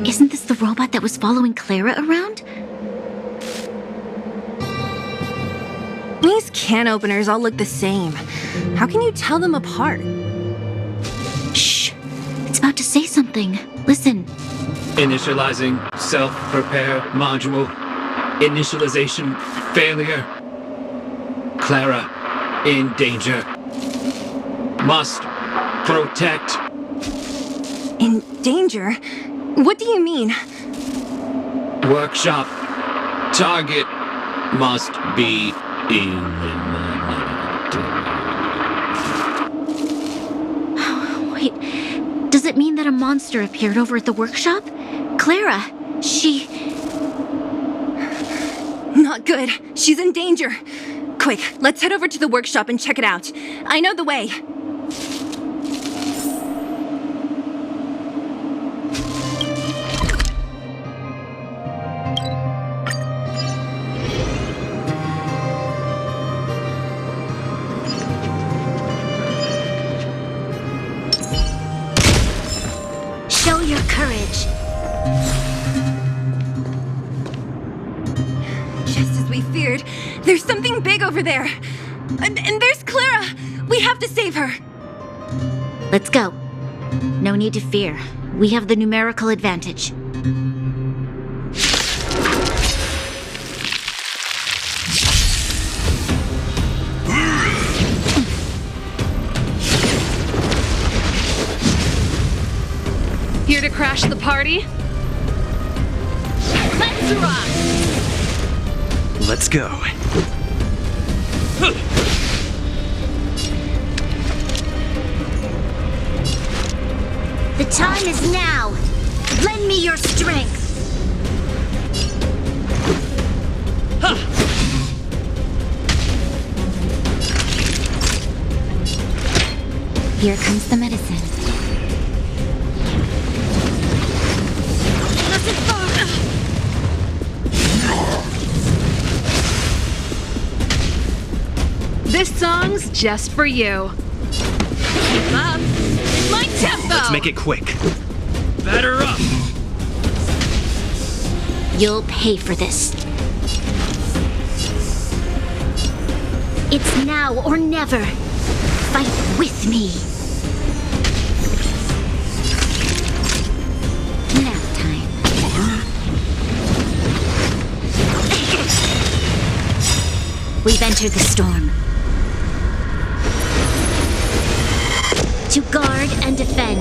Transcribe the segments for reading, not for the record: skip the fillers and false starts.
Isn't this the robot that was following Clara around? These can openers all look the same. How can you tell them apart? Shh! It's about to say something. Listen. Initializing self-repair module. Initialization failure. Clara in danger. Must protect. In danger? What do you mean? Workshop. Target must be eliminated. Wait, does it mean that a monster appeared over at the workshop? Clara, she... Not good. She's in danger. Quick, let's head over to the workshop and check it out. I know the way. Show your courage. Just as we feared, there's something big over there. And there's Clara. We have to save her. Let's go. No need to fear. We have the numerical advantage. Here to crash the party? Let's rock! Let's go. The time is now. Lend me your strength. Here comes the medicine. This song's just for you. Keep up. My tempo! Let's make it quick. Batter up! You'll pay for this. It's now or never. Fight with me. Nap time. We've entered the storm. To guard and defend.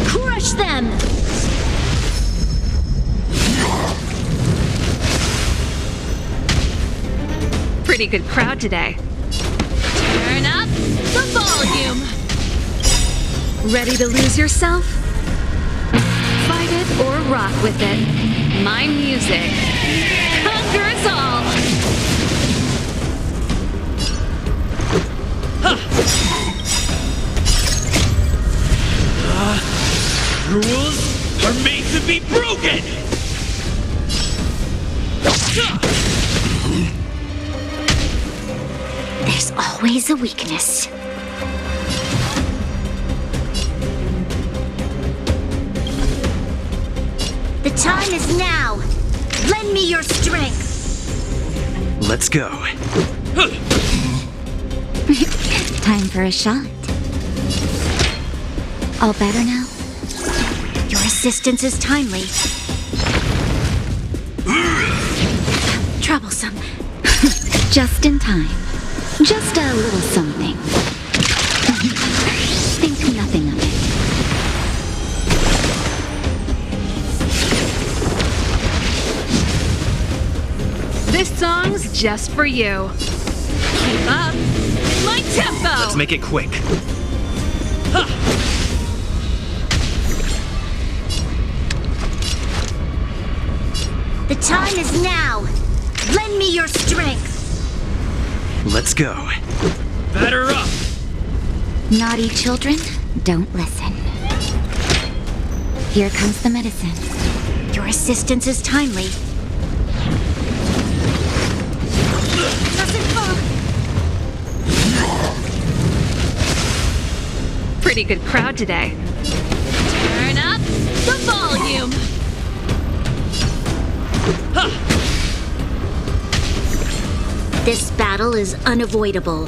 Crush them! Pretty good crowd today. Turn up the volume. Ready to lose yourself? Fight it or rock with it. My music conquers all. Rules are made to be broken! There's always a weakness. The time is now. Lend me your strength. Let's go. Time for a shot. All better now? Your assistance is timely. Troublesome. Just in time. Just a little something. Think nothing of it. This song's just for you. Keep up. My tempo! Let's make it quick. The time is now. Lend me your strength. Let's go. Batter up! Naughty children, don't listen. Here comes the medicine. Your assistance is timely. Doesn't fall. Pretty good crowd today. Turn up the volume. This battle is unavoidable.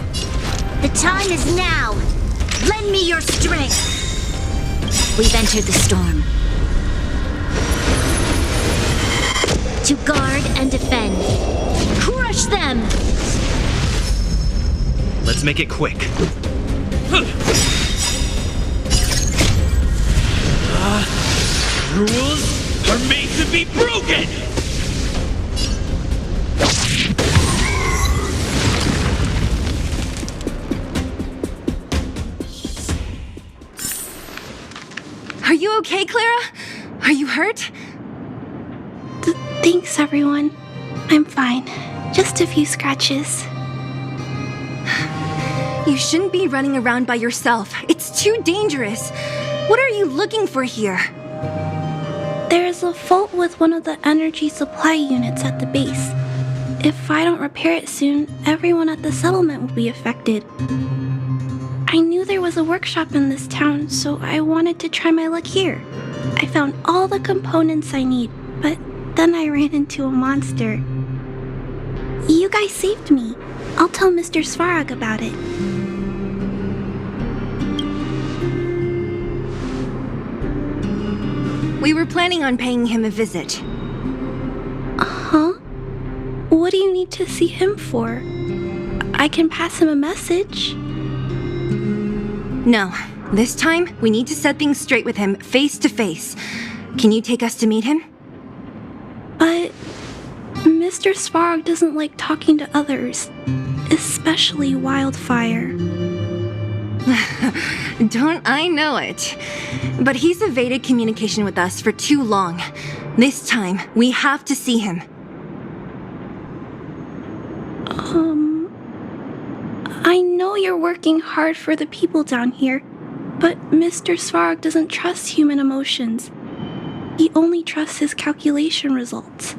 The time is now. Lend me your strength. We've entered the storm. To guard and defend. Crush them! Let's make it quick. Rules are made to be broken! Are you okay, Clara? Are you hurt? Thanks, everyone. I'm fine. Just a few scratches. You shouldn't be running around by yourself. It's too dangerous. What are you looking for here? There's a fault with one of the energy supply units at the base. If I don't repair it soon, everyone at the settlement will be affected. I knew there was a workshop in this town, so I wanted to try my luck here. I found all the components I need, but then I ran into a monster. You guys saved me. I'll tell Mr. Svarog about it. We were planning on paying him a visit. Huh? What do you need to see him for? I can pass him a message. No, this time we need to set things straight with him face to face. Can you take us to meet him? But Mr. Svarog doesn't like talking to others, especially Wildfire. Don't I know it? But he's evaded communication with us for too long. This time, we have to see him. I know you're working hard for the people down here, but Mr. Svarog doesn't trust human emotions. He only trusts his calculation results.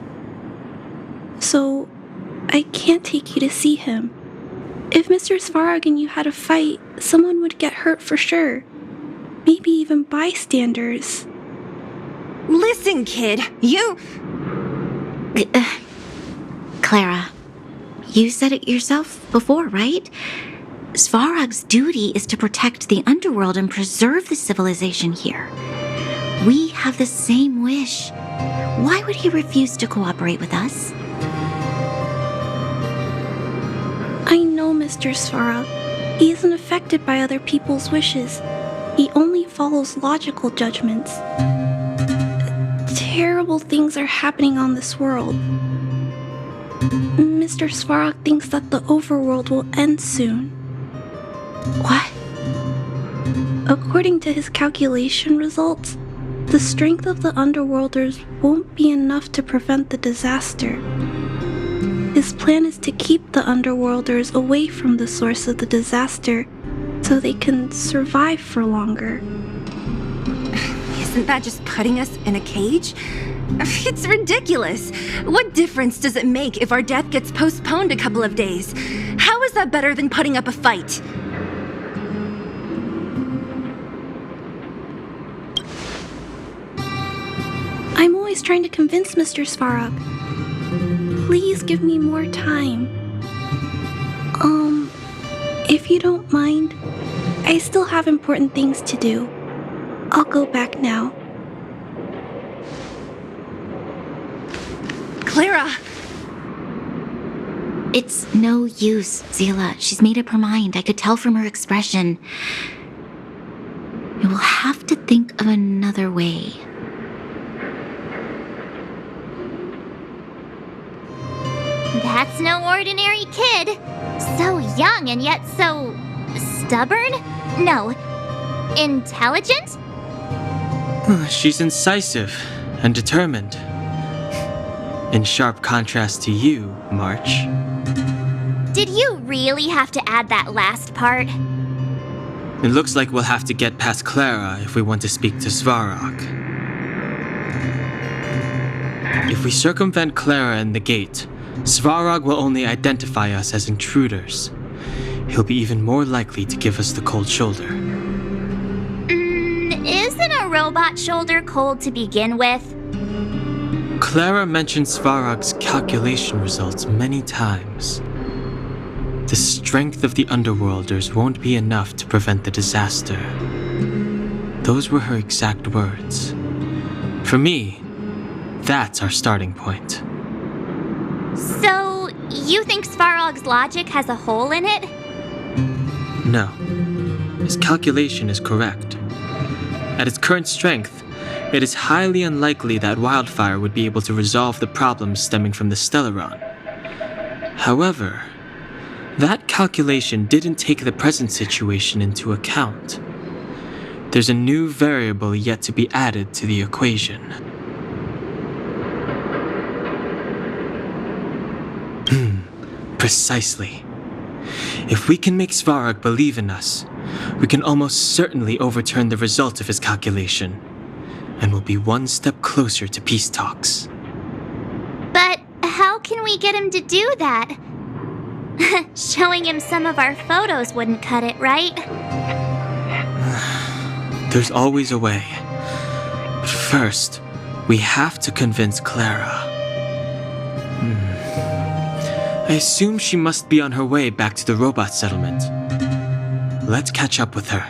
So, I can't take you to see him. If Mr. Svarog and you had a fight, someone would get hurt for sure. Maybe even bystanders. Listen, kid, you... Clara, you said it yourself before, right? Svarog's duty is to protect the underworld and preserve the civilization here. We have the same wish. Why would he refuse to cooperate with us? I know Mr. Svarog. He isn't affected by other people's wishes. He only follows logical judgments. Terrible things are happening on this world. Mr. Svarog thinks that the overworld will end soon. What? According to his calculation results, the strength of the Underworlders won't be enough to prevent the disaster. His plan is to keep the Underworlders away from the source of the disaster so they can survive for longer. Isn't that just putting us in a cage? It's ridiculous. What difference does it make if our death gets postponed a couple of days? How is that better than putting up a fight? I'm always trying to convince Mr. Svarog. Please give me more time. If you don't mind, I still have important things to do. I'll go back now. Clara! It's no use, Zila. She's made up her mind. I could tell from her expression. We will have to think of another way. That's no ordinary kid. So young and yet so stubborn? No, intelligent? She's incisive and determined. In sharp contrast to you, March. Did you really have to add that last part? It looks like we'll have to get past Clara if we want to speak to Svarog. If we circumvent Clara and the gate, Svarog will only identify us as intruders. He'll be even more likely to give us the cold shoulder. Isn't a robot shoulder cold to begin with? Clara mentioned Svarog's calculation results many times. The strength of the Underworlders won't be enough to prevent the disaster. Those were her exact words. For me, that's our starting point. So, you think Svarog's logic has a hole in it? No. His calculation is correct. At its current strength, it is highly unlikely that Wildfire would be able to resolve the problems stemming from the Stellaron. However, that calculation didn't take the present situation into account. There's a new variable yet to be added to the equation. Precisely. If we can make Svarog believe in us, we can almost certainly overturn the result of his calculation, and we'll be one step closer to peace talks. But how can we get him to do that? Showing him some of our photos wouldn't cut it, right? There's always a way. But first, we have to convince Clara. I assume she must be on her way back to the robot settlement. Let's catch up with her.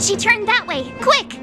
She turned that way! Quick!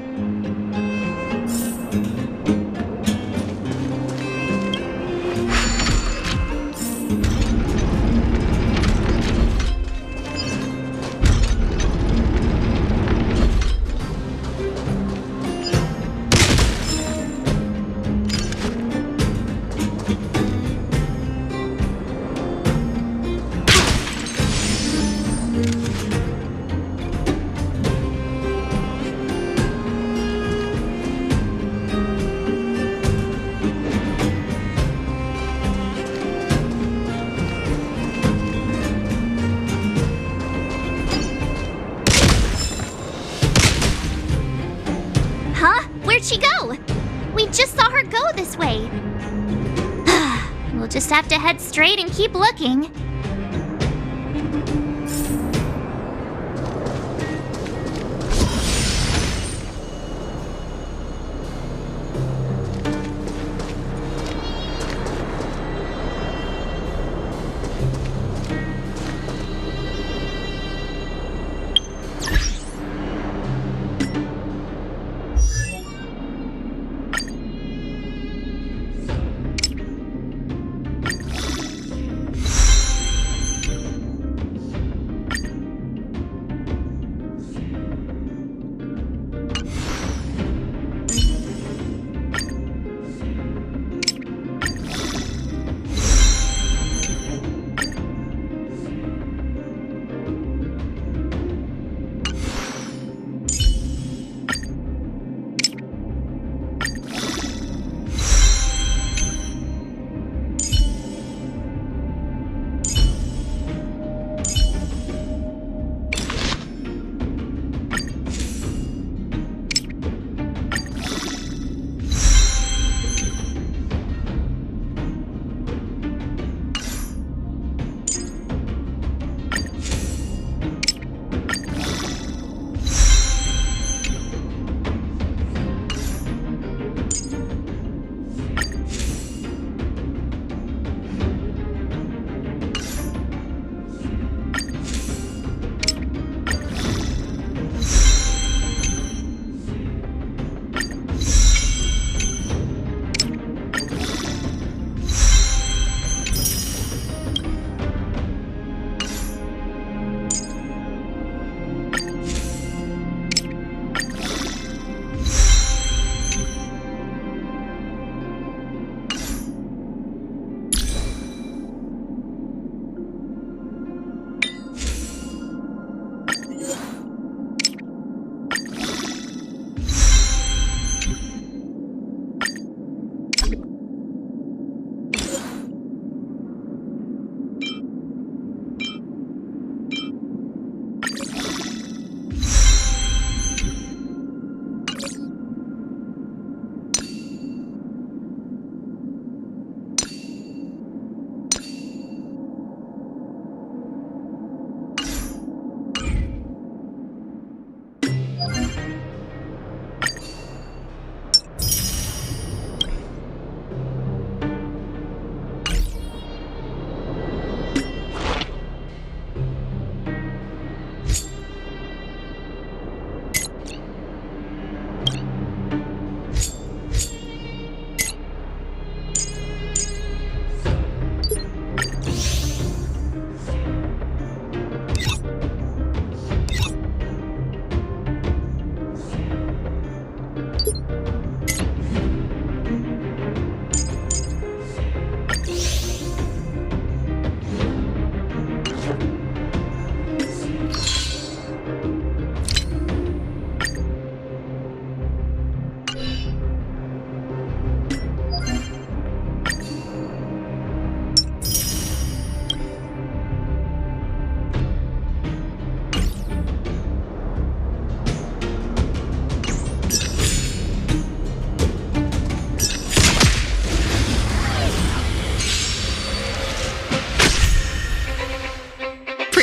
Where'd she go? We just saw her go this way. We'll just have to head straight and keep looking.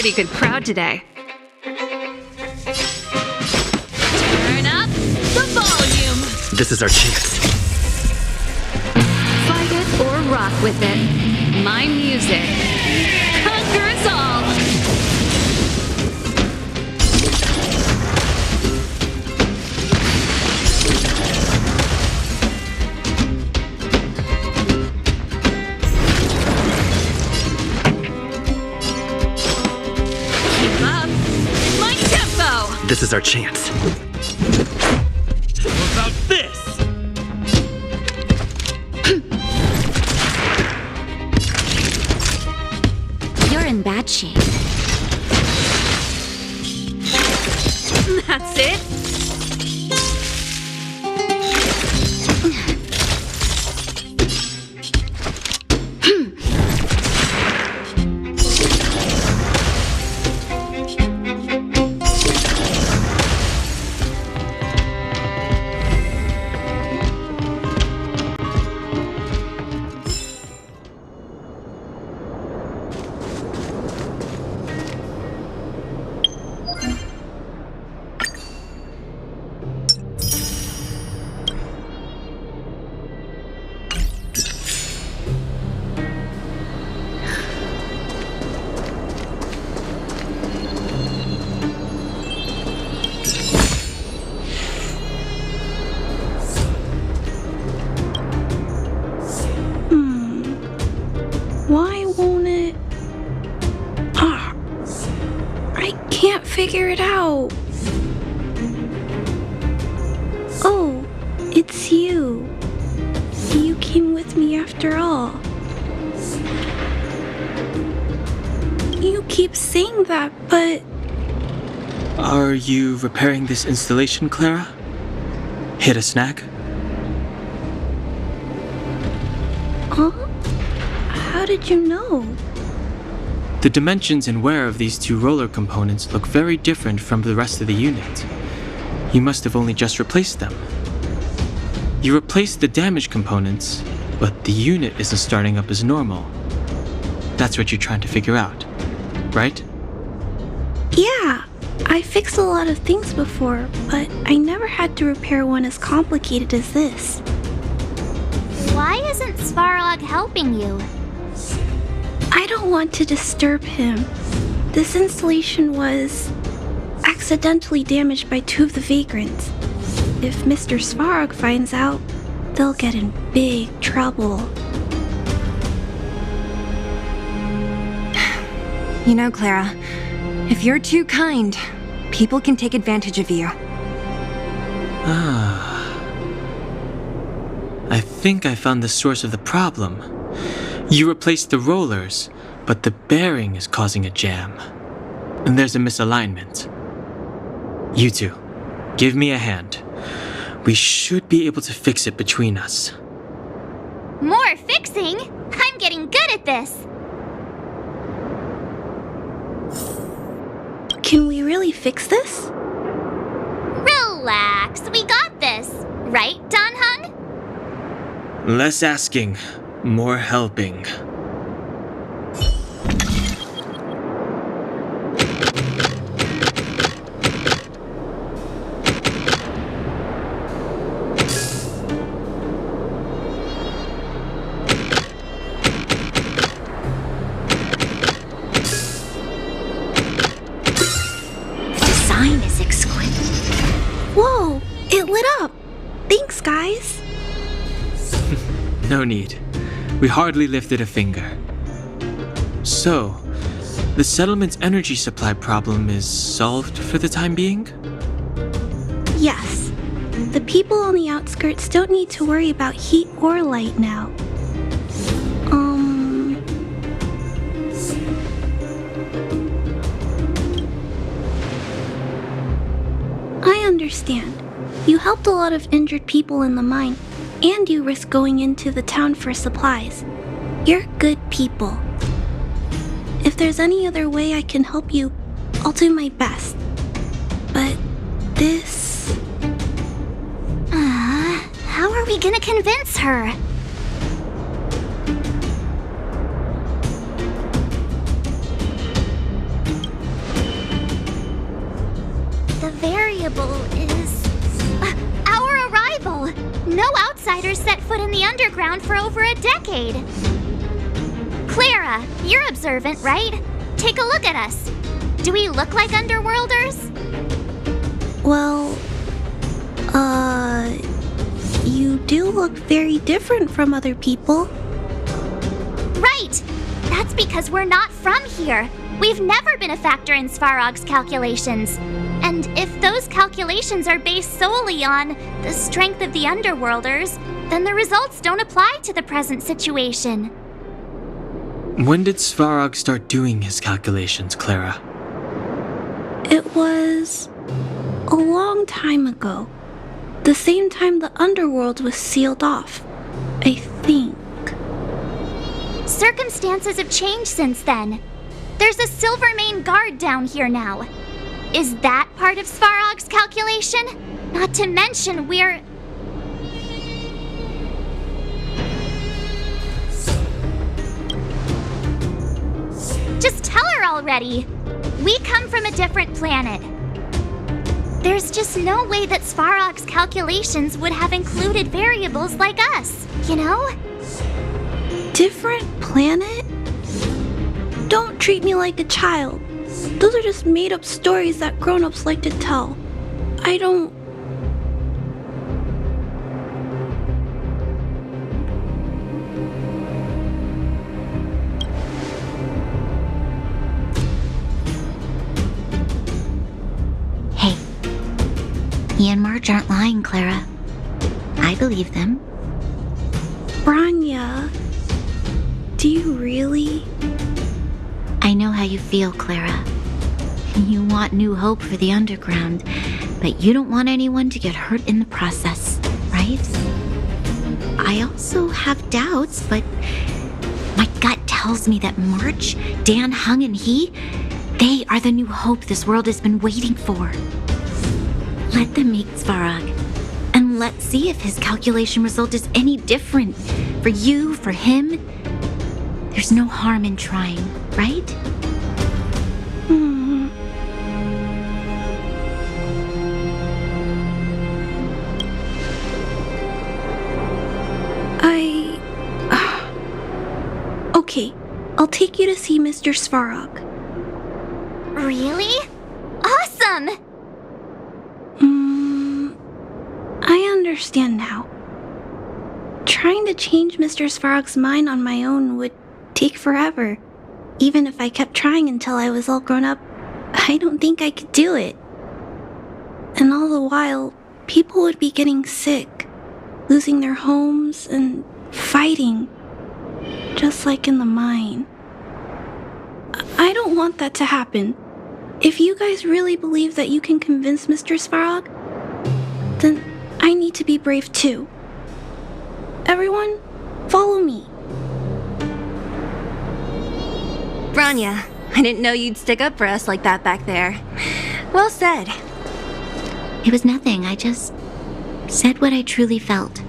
City could crowd today. Turn up the volume. This is our chance. Fight it or rock with it. My music conquers all. Keep up my tempo. This is our chance. What about this? You're in bad shape. That's it. Why won't it? I can't figure it out. Oh, it's you. You came with me after all. You keep saying that, but Are you repairing this installation, Clara? Hit a snag? huh? How did you know? The dimensions and wear of these two roller components look very different from the rest of the unit. You must have only just replaced them. You replaced the damaged components, but the unit isn't starting up as normal. That's what you're trying to figure out, right? Yeah, I fixed a lot of things before, but I never had to repair one as complicated as this. Why isn't Svarog helping you? I don't want to disturb him. This installation was accidentally damaged by two of the vagrants. If Mr. Svarog finds out, they'll get in big trouble. You know, Clara, if you're too kind, people can take advantage of you. I think I found the source of the problem. You replaced the rollers, but the bearing is causing a jam. And there's a misalignment. You two, give me a hand. We should be able to fix it between us. More fixing? I'm getting good at this. Can we really fix this? Relax, we got this. Right, Don Hung? Less asking, more helping. Design is exquisite. Whoa, it lit up. Thanks, guys. No need. We hardly lifted a finger. So, the settlement's energy supply problem is solved for the time being? Yes. The people on the outskirts don't need to worry about heat or light now. I understand. You helped a lot of injured people in the mine, and you risked going into the town for supplies. You're good people. If there's any other way I can help you, I'll do my best. But this... How are we gonna convince her? variable is our arrival. No outsiders set foot in the underground for over a decade. Clara, you're observant, right? Take a look at us. Do we look like underworlders? Well, you do look very different from other people. Right! That's because we're not from here. We've never been a factor in Svarog's calculations. And if those calculations are based solely on the strength of the underworlders, then the results don't apply to the present situation. When did Svarog start doing his calculations, Clara? It was a long time ago. The same time the underworld was sealed off, I think. Circumstances have changed since then. There's a Silvermane guard down here now. Is that part of Svarog's calculation? Not to mention we're... Just tell her already! We come from a different planet. There's just no way that Svarog's calculations would have included variables like us, you know? Different planet? Don't treat me like a child. Those are just made-up stories that grown-ups like to tell. I don't... Hey, he and Marge aren't lying, Clara. I believe them. Branya, do you really? I know how you feel, Clara. You want new hope for the underground, but you don't want anyone to get hurt in the process, right? I also have doubts, but my gut tells me that March, Dan, Hung, and he, they are the new hope this world has been waiting for. Let them meet Svarog, and let's see if his calculation result is any different for you, for him. There's no harm in trying, right? Okay, I'll take you to see Mr. Svarog. Really? Awesome! I understand now. Trying to change Mr. Svarog's mind on my own would take forever. Even if I kept trying until I was all grown up, I don't think I could do it. And all the while, people would be getting sick, losing their homes, and fighting. Just like in the mine. I don't want that to happen. If you guys really believe that you can convince Mr. Svarog, then I need to be brave too. Everyone, follow me. Branya, I didn't know you'd stick up for us like that back there. Well said. It was nothing. I just said what I truly felt.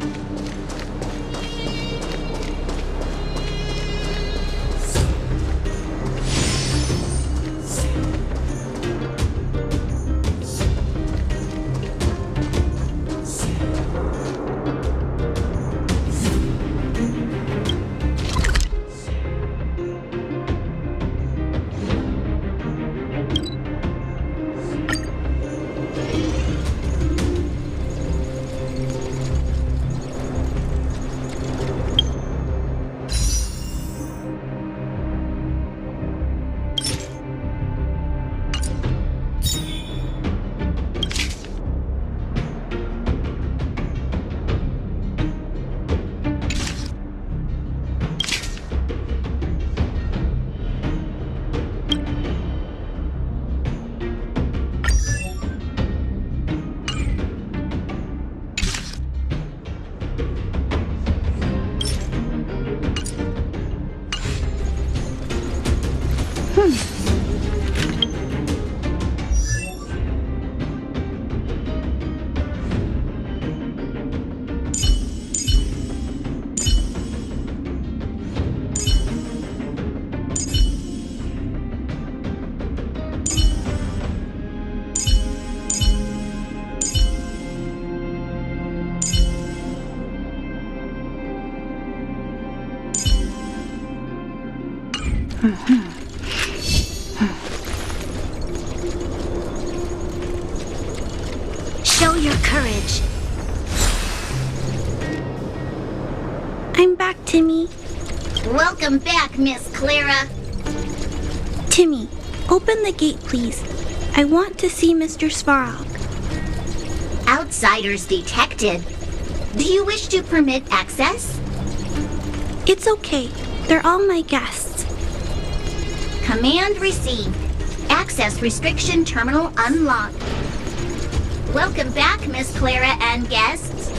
Show your courage. I'm back, Timmy. Welcome back, Miss Clara. Timmy, open the gate, please. I want to see Mr. Svarog. Outsiders detected. Do you wish to permit access? It's okay. They're all my guests. Command received. Access restriction terminal unlocked. Welcome back, Miss Clara and guests.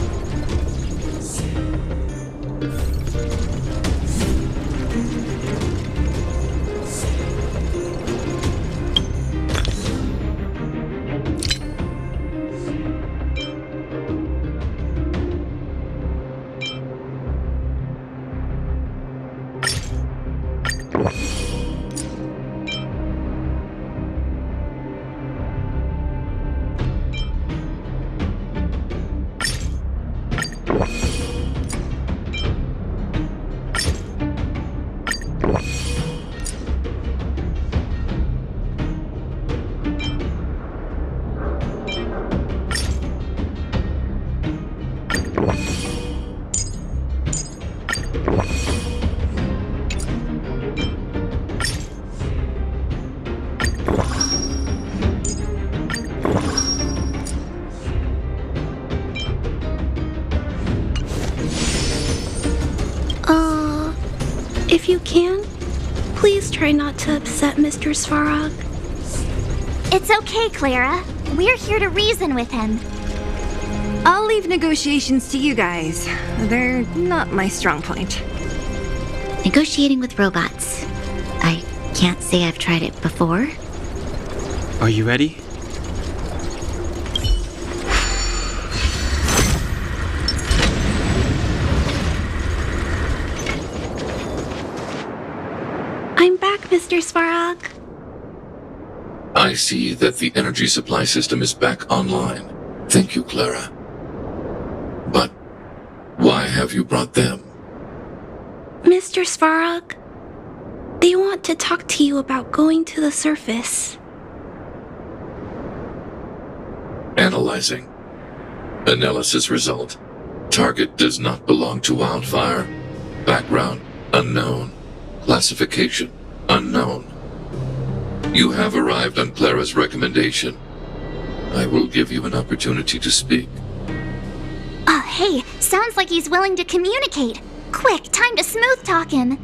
If you can, please try not to upset Mr. Svarog. It's okay, Clara. We're here to reason with him. I'll leave negotiations to you guys. They're not my strong point. Negotiating with robots. I can't say I've tried it before. Are you ready? I'm back, Mr. Svarog. I see that the energy supply system is back online. Thank you, Clara. But why have you brought them? Mr. Svarog, they want to talk to you about going to the surface. Analyzing. Analysis result. Target does not belong to Wildfire. Background unknown. Classification unknown. You have arrived on Clara's recommendation. I will give you an opportunity to speak. Oh, hey, sounds like he's willing to communicate. Quick, time to smooth talk him.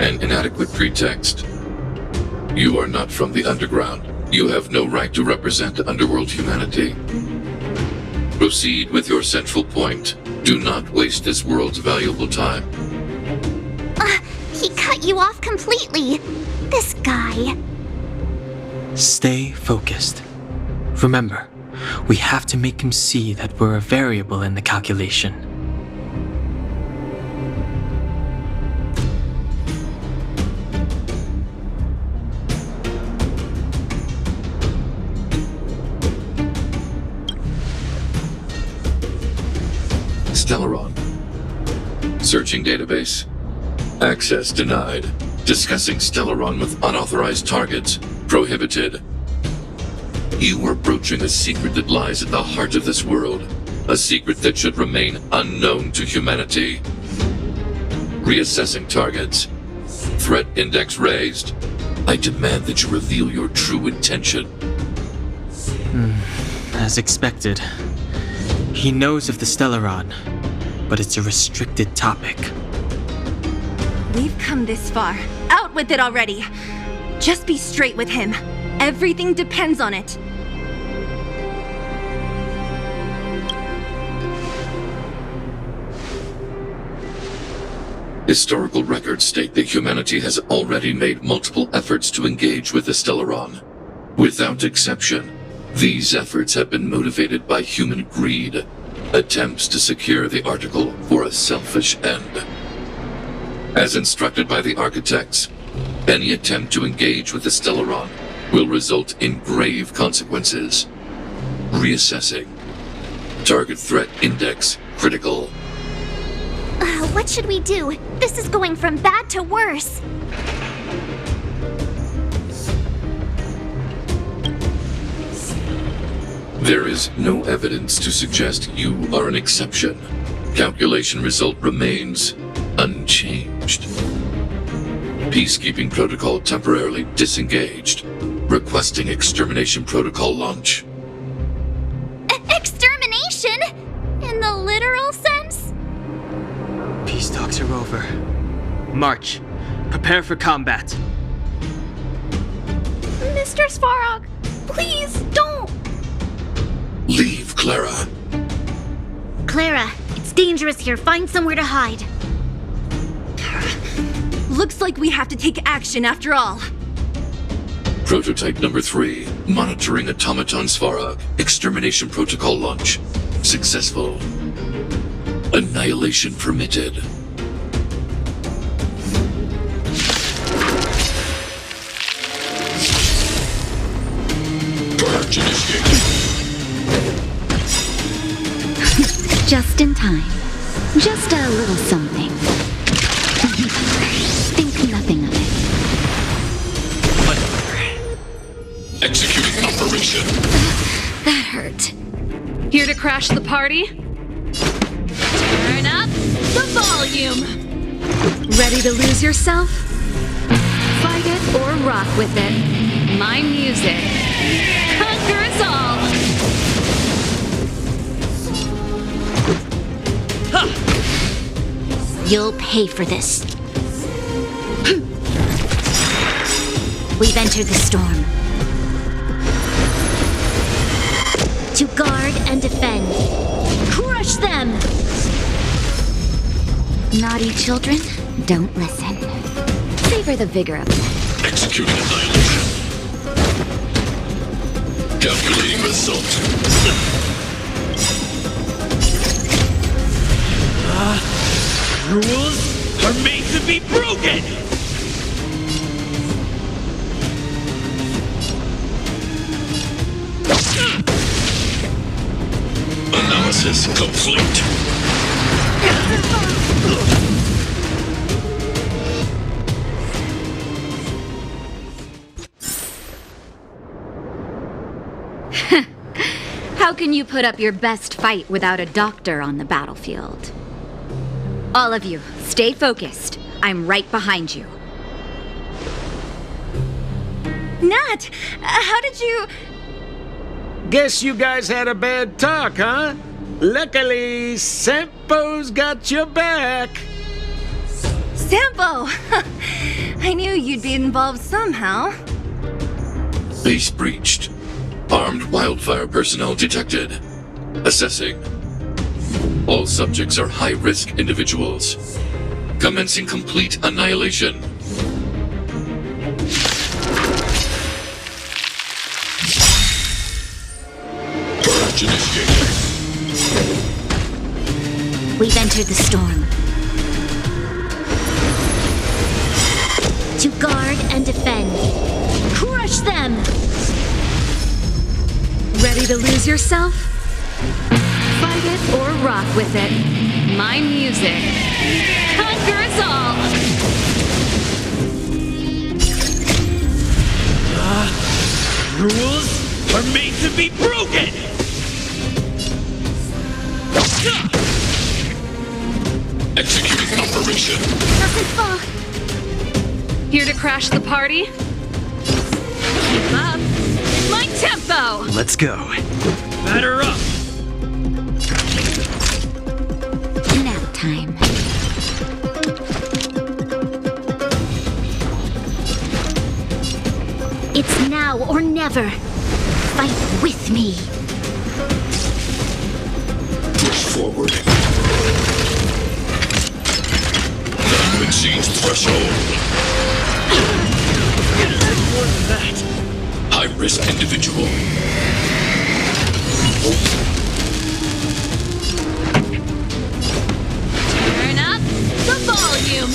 An inadequate pretext. You are not from the underground. You have no right to represent underworld humanity. Proceed with your central point. Do not waste this world's valuable time. He cut you off completely. This guy. Stay focused. Remember, we have to make him see that we're a variable in the calculation. Stellaron. Searching database. Access denied. Discussing Stellaron with unauthorized targets. Prohibited. You are broaching a secret that lies at the heart of this world. A secret that should remain unknown to humanity. Reassessing targets. Threat index raised. I demand that you reveal your true intention. As expected. He knows of the Stellaron, but it's a restricted topic. We've come this far. Out with it already. Just be straight with him. Everything depends on it. Historical records state that humanity has already made multiple efforts to engage with the Stellaron. Without exception, these efforts have been motivated by human greed, attempts to secure the article for a selfish end. As instructed by the architects, any attempt to engage with the Stellaron will result in grave consequences. Reassessing. Target threat index critical. What should we do? This is going from bad to worse. There is no evidence to suggest you are an exception. Calculation result remains unchanged. Peacekeeping protocol temporarily disengaged. Requesting extermination protocol launch. Extermination? In the literal sense? Peace talks are over. March. Prepare for combat. Mr. Svarog, please don't! Leave, Clara. Clara, it's dangerous here. Find somewhere to hide. Looks like we have to take action after all. Prototype number 3. Monitoring automaton Svarog. Extermination protocol launch. Successful. Annihilation permitted. Purge initiated. Just in time. Just a little something. Think nothing of it. Executing operation. That hurt. Here to crash the party? Turn up the volume. Ready to lose yourself? Fight it or rock with it. My music conquers all. You'll pay for this. We've entered the storm. To guard and defend. Crush them! Naughty children, don't listen. Savor the vigor of it. Executing annihilation. Calculating result. Rules are made to be broken! Analysis complete. How can you put up your best fight without a doctor on the battlefield? All of you, stay focused. I'm right behind you. Nat, how did you... Guess you guys had a bad talk, huh? Luckily, Sampo's got your back. Sampo! I knew you'd be involved somehow. Base breached. Armed wildfire personnel detected. Assessing. All subjects are high-risk individuals. Commencing complete annihilation. Purge initiated. We've entered the storm. To guard and defend. Crush them! Ready to lose yourself? Fight it or rock with it. My music conquers all. Rules are made to be broken! Executing operation. Here to crash the party? Keep up. My tempo! Let's go. Batter up! Nap time. It's now or never. Fight with me. Push forward. None to exceed threshold. More than that. High-risk individual. Turn up the volume.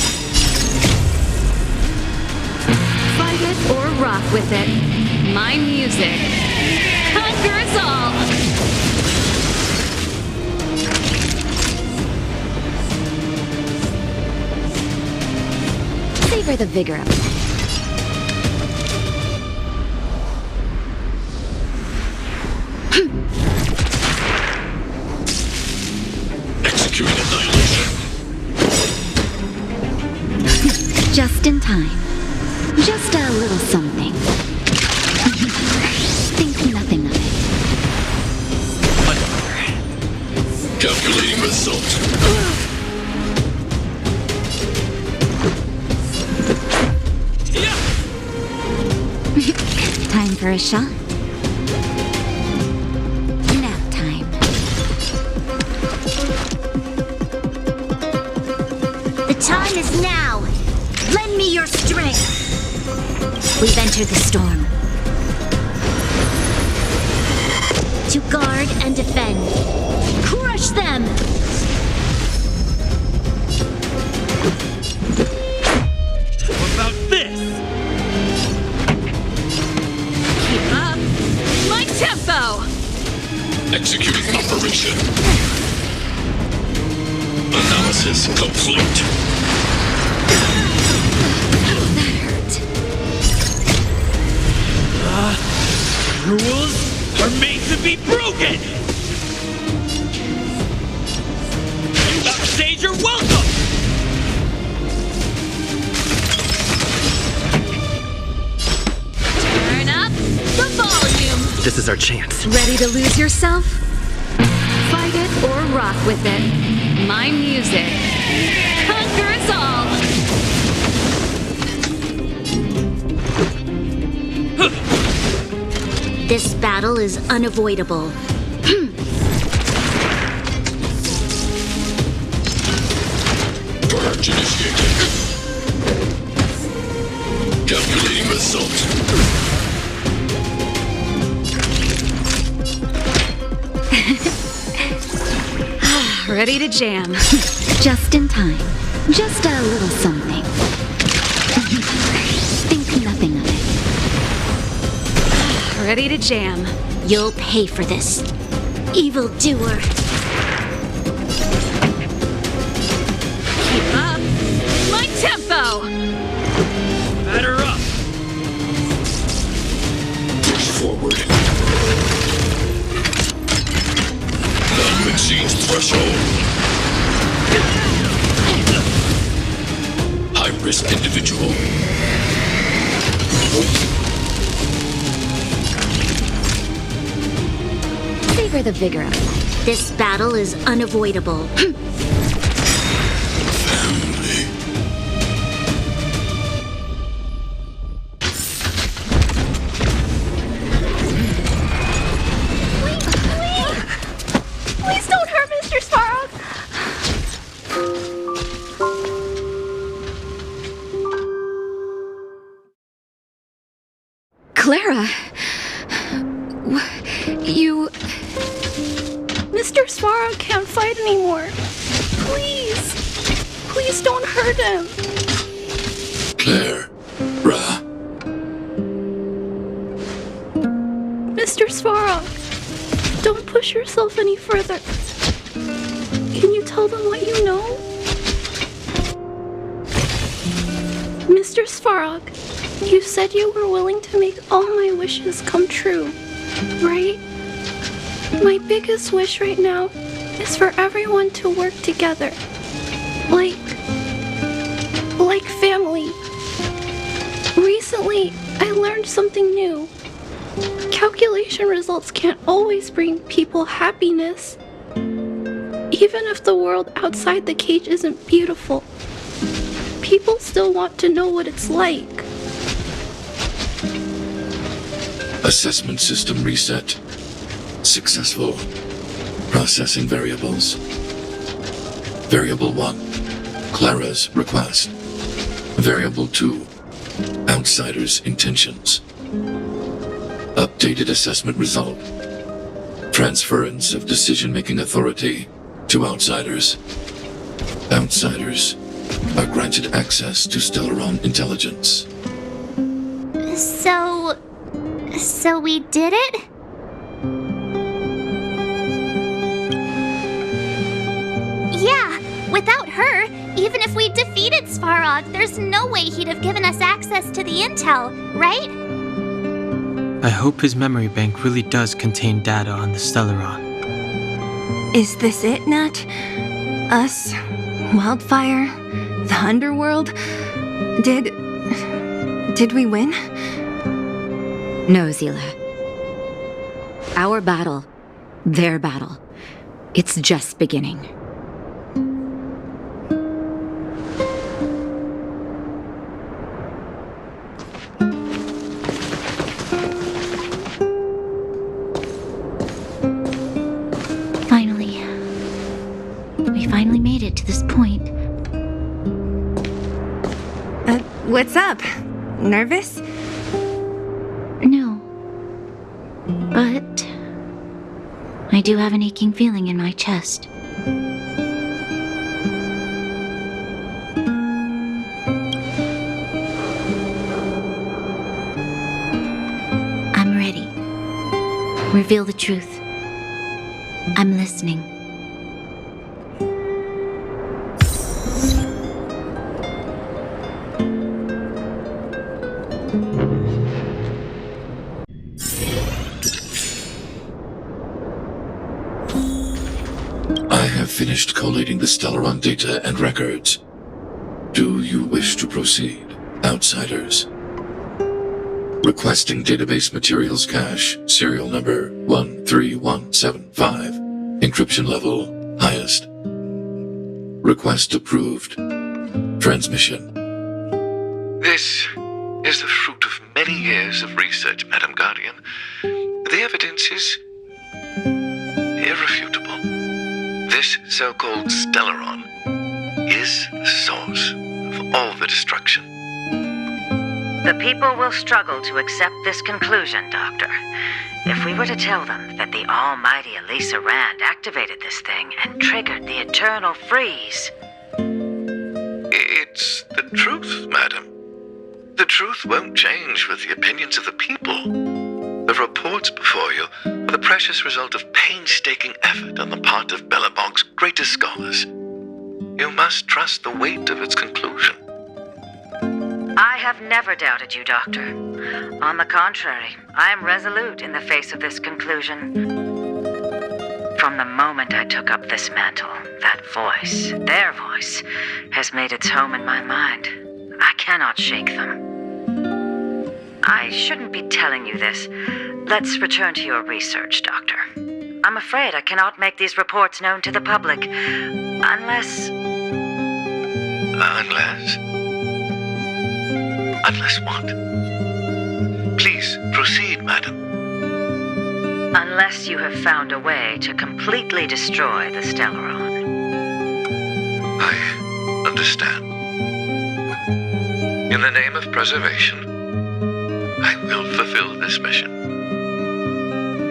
Fight it or rock with it. My music conquers all. Savor the vigor of it. Executing annihilation. Just in time. Just a little something. Think nothing of it. Calculating result. Time for a shot. Nap time. The time is now. Lend me your strength. We've entered the storm. To guard and defend. Crush them! What about this? Keep up. My tempo! Executing operation. Analysis complete. That hurt. Rules are made to be broken! You got stage your welcome! Turn up the volume. This is our chance. Ready to lose yourself? Fight it or rock with it. My music. Conquer us all. This battle is unavoidable. Purge initiated. Calculating result. Ready to jam. Just in time. Just a little something. Think nothing of it. Ready to jam. You'll pay for this, evildoer. Keep up. My tempo. Batter up! Push forward. None exceeds threshold. High-risk individual. Savor the vigor of it. This battle is unavoidable. Please don't hurt Mr. Svarog. Clara. You... Mr. Svarog can't fight anymore. Please. Please don't hurt him. Claire. Ra. Mr. Svarog, don't push yourself any further. Can you tell them what you know? Mr. Svarog, you said you were willing to make all my wishes come true, right? My biggest wish right now is for everyone to work together. Like family. Recently, I learned something new. Calculation results can't always bring people happiness. Even if the world outside the cage isn't beautiful, people still want to know what it's like. Assessment system reset. Successful. Processing variables. Variable 1. Clara's request. Variable 2. Outsider's intentions. Updated assessment result. Transference of decision-making authority to outsiders. Outsiders are granted access to Stellaron intelligence. So we did it? Yeah, without her, even if we defeated Svarog, Svarog, there's no way he'd have given us access to the intel, right? I hope his memory bank really does contain data on the Stellaron. Is this it, Nat? Us? Wildfire? The Underworld? Did we win? No, Zila. Our battle, their battle, it's just beginning. Finally. We finally made it to this point. What's up? Nervous? No. But I do have an aching feeling in my chest. I'm ready. Reveal the truth. I'm listening. I have finished collating the Stellaron data and records. Do you wish to proceed, outsiders? Requesting database materials cache, serial number 13175. Encryption level, highest. Request approved. Transmission. This is the fruit of many years of research, Madam Guardian. The evidence is irrefutable. This so-called Stellaron is the source of all the destruction. The people will struggle to accept this conclusion, Doctor. If we were to tell them that the almighty Elisa Rand activated this thing and triggered the eternal freeze. It's the truth, madam. The truth won't change with the opinions of the people. The reports before you are the precious result of painstaking effort on the part of Belobog's greatest scholars. You must trust the weight of its conclusion. I have never doubted you, Doctor. On the contrary, I am resolute in the face of this conclusion. From the moment I took up this mantle, that voice, their voice, has made its home in my mind. I cannot shake them. I shouldn't be telling you this. Let's return to your research, Doctor. I'm afraid I cannot make these reports known to the public, unless... Unless what? Please, proceed, madam. Unless you have found a way to completely destroy the Stellaron. I understand. In the name of preservation, I will fulfill this mission.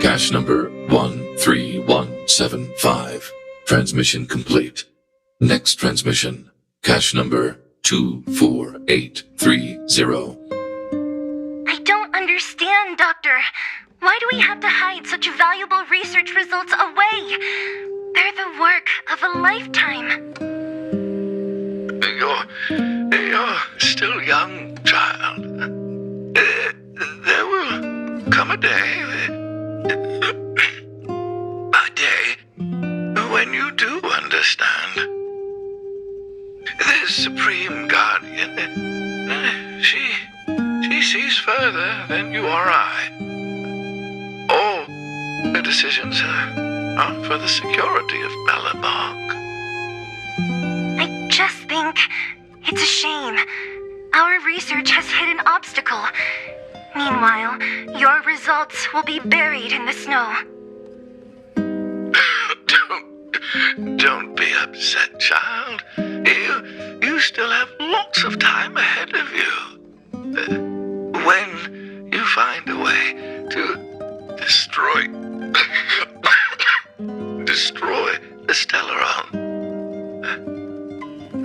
Cache number 13175. Transmission complete. Next transmission. Cache number 24830. I don't understand, Doctor. Why do we have to hide such valuable research results away? They're the work of a lifetime. You're still young, child. There will come a day, when you do understand. This Supreme Guardian, she sees further than you or I. All her decisions are for the security of Belobog. I just think it's a shame. Our research has hit an obstacle. Meanwhile, your results will be buried in the snow. Don't be upset, child. You still have lots of time ahead of you. When you find a way to destroy the Stellaron,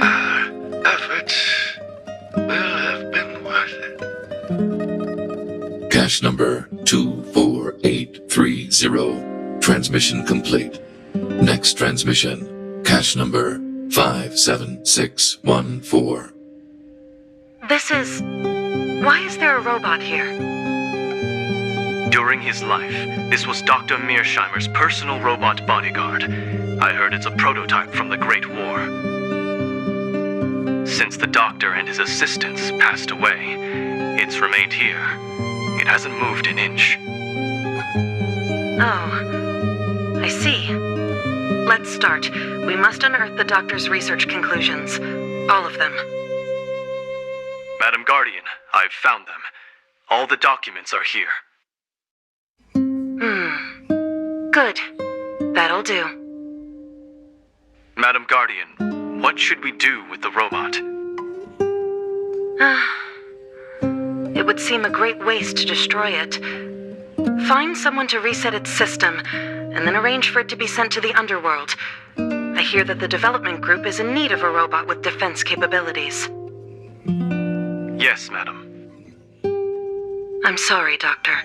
our efforts will have been worth it. Cache number 24830. Transmission complete. Next transmission. Cache number 57614. Why is there a robot here? During his life, this was Dr. Mearsheimer's personal robot bodyguard. I heard it's a prototype from the Great War. Since the doctor and his assistants passed away, it's remained here. It hasn't moved an inch. Oh, I see. Let's start. We must unearth the doctor's research conclusions. All of them. Madam Guardian, I've found them. All the documents are here. Good. That'll do. Madam Guardian, what should we do with the robot? It would seem a great waste to destroy it. Find someone to reset its system, and then arrange for it to be sent to the underworld. I hear that the development group is in need of a robot with defense capabilities. Yes, madam. I'm sorry, Doctor,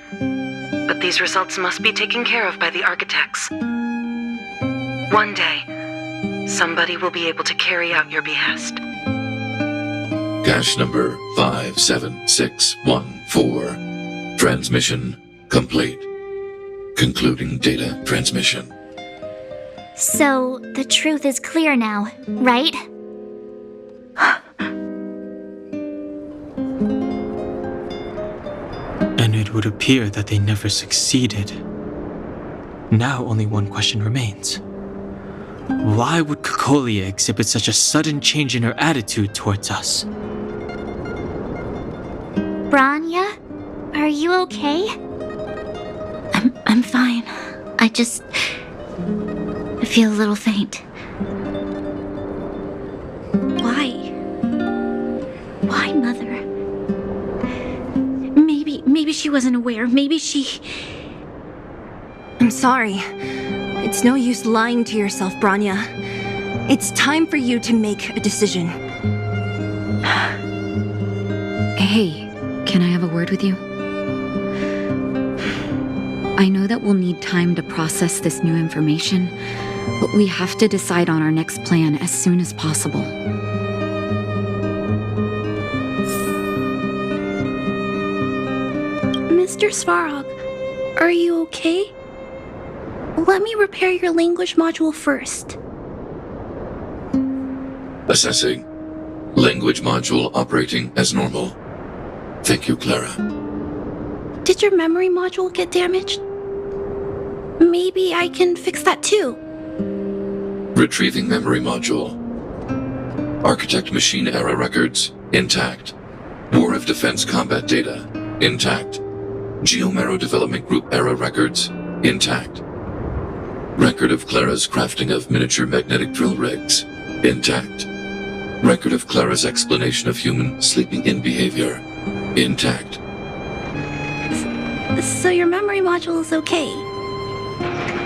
but these results must be taken care of by the architects. One day, somebody will be able to carry out your behest. Cache number 57614. Transmission complete. Concluding data transmission. So, the truth is clear now, right? And it would appear that they never succeeded. Now only one question remains. Why would Cocolia exhibit such a sudden change in her attitude towards us? Branya, are you okay? I'm fine. I feel a little faint. Why, Mother? Maybe she wasn't aware. Maybe she... I'm sorry. It's no use lying to yourself, Branya. It's time for you to make a decision. Hey, can I have a word with you? I know that we'll need time to process this new information, but we have to decide on our next plan as soon as possible. Mr. Svarog, are you okay? Let me repair your language module first. Assessing. Language module operating as normal. Thank you, Clara. Did your memory module get damaged? Maybe I can fix that too. Retrieving memory module. Architect machine era records, intact. War of Defense combat data, intact. Geomero Development Group era records, intact. Record of Clara's crafting of miniature magnetic drill rigs, intact. Record of Clara's explanation of human sleeping-in behavior, intact. So your memory module is okay?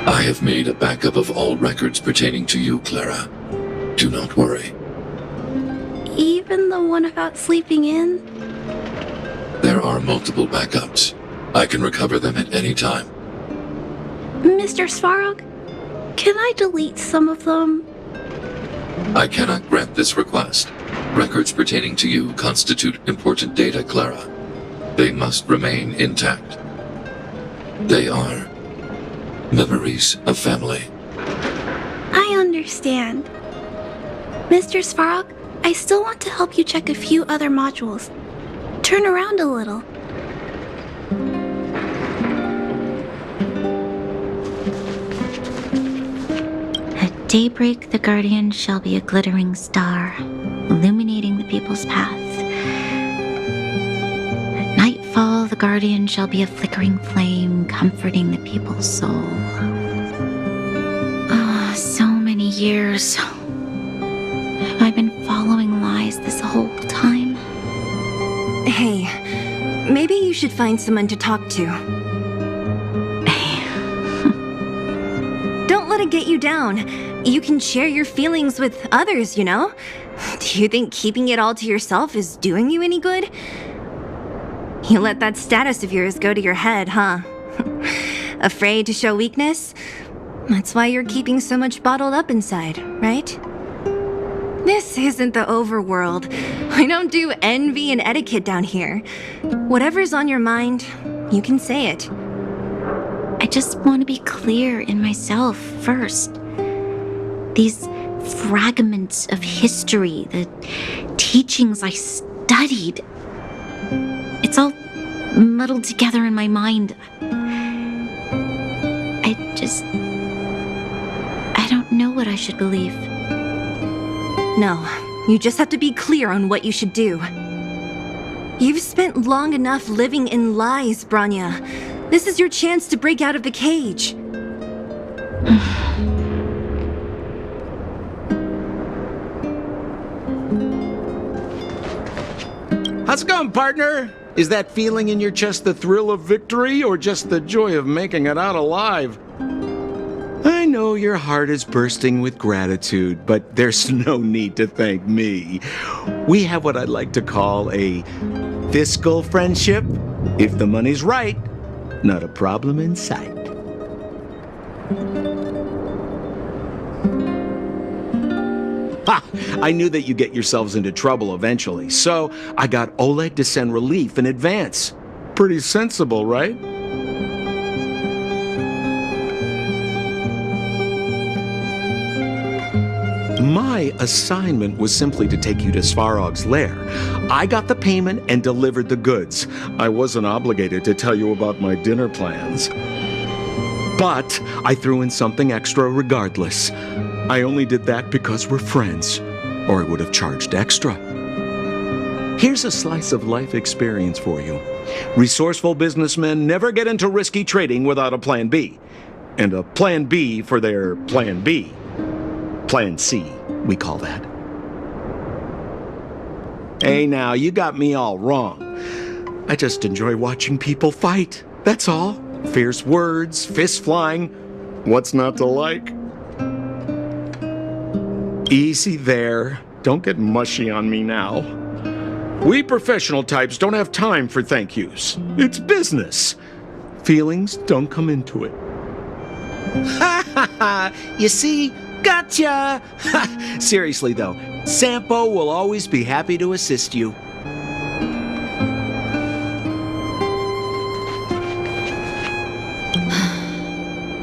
I have made a backup of all records pertaining to you, Clara. Do not worry. Even the one about sleeping in? There are multiple backups. I can recover them at any time. Mr. Svarog, can I delete some of them? I cannot grant this request. Records pertaining to you constitute important data, Clara. They must remain intact. They are memories of family. I understand. Mr. Svarog, I still want to help you check a few other modules. Turn around a little. At daybreak, the Guardian shall be a glittering star, illuminating the people's path. At nightfall, the Guardian shall be a flickering flame, comforting the people's soul. Ah, so many years. Have I been following lies this whole time? Hey, maybe you should find someone to talk to. Don't let it get you down. You can share your feelings with others, you know? Do you think keeping it all to yourself is doing you any good? You let that status of yours go to your head, huh? Afraid to show weakness? That's why you're keeping so much bottled up inside, right? This isn't the overworld. I don't do envy and etiquette down here. Whatever's on your mind, you can say it. I just want to be clear in myself first. These fragments of history, the teachings I studied, it's all muddled together in my mind. I don't know what I should believe. No, you just have to be clear on what you should do. You've spent long enough living in lies, Branya. This is your chance to break out of the cage. How's it going, partner? Is that feeling in your chest the thrill of victory or just the joy of making it out alive? I know your heart is bursting with gratitude, but there's no need to thank me. We have what I'd like to call a fiscal friendship. If the money's right, not a problem in sight. Ha! I knew that you'd get yourselves into trouble eventually, so I got Oleg to send relief in advance. Pretty sensible, right? My assignment was simply to take you to Svarog's lair. I got the payment and delivered the goods. I wasn't obligated to tell you about my dinner plans. But I threw in something extra regardless. I only did that because we're friends, or I would have charged extra. Here's a slice of life experience for you. Resourceful businessmen never get into risky trading without a plan B. And a plan B for their plan B. Plan C, we call that. Hey now, you got me all wrong. I just enjoy watching people fight, that's all. Fierce words, fists flying. What's not to like? Easy there. Don't get mushy on me now. We professional types don't have time for thank yous. It's business. Feelings don't come into it. Ha ha ha! You see? Gotcha! Seriously though, Sampo will always be happy to assist you.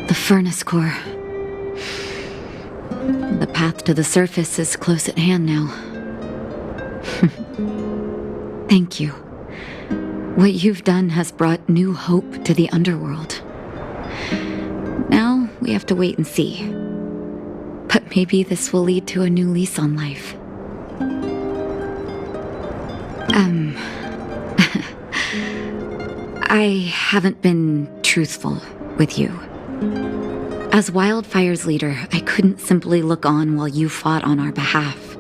The furnace core. The path to the surface is close at hand now. Thank you. What you've done has brought new hope to the underworld. Now we have to wait and see. But maybe this will lead to a new lease on life. I haven't been truthful with you. As Wildfire's leader, I couldn't simply look on while you fought on our behalf.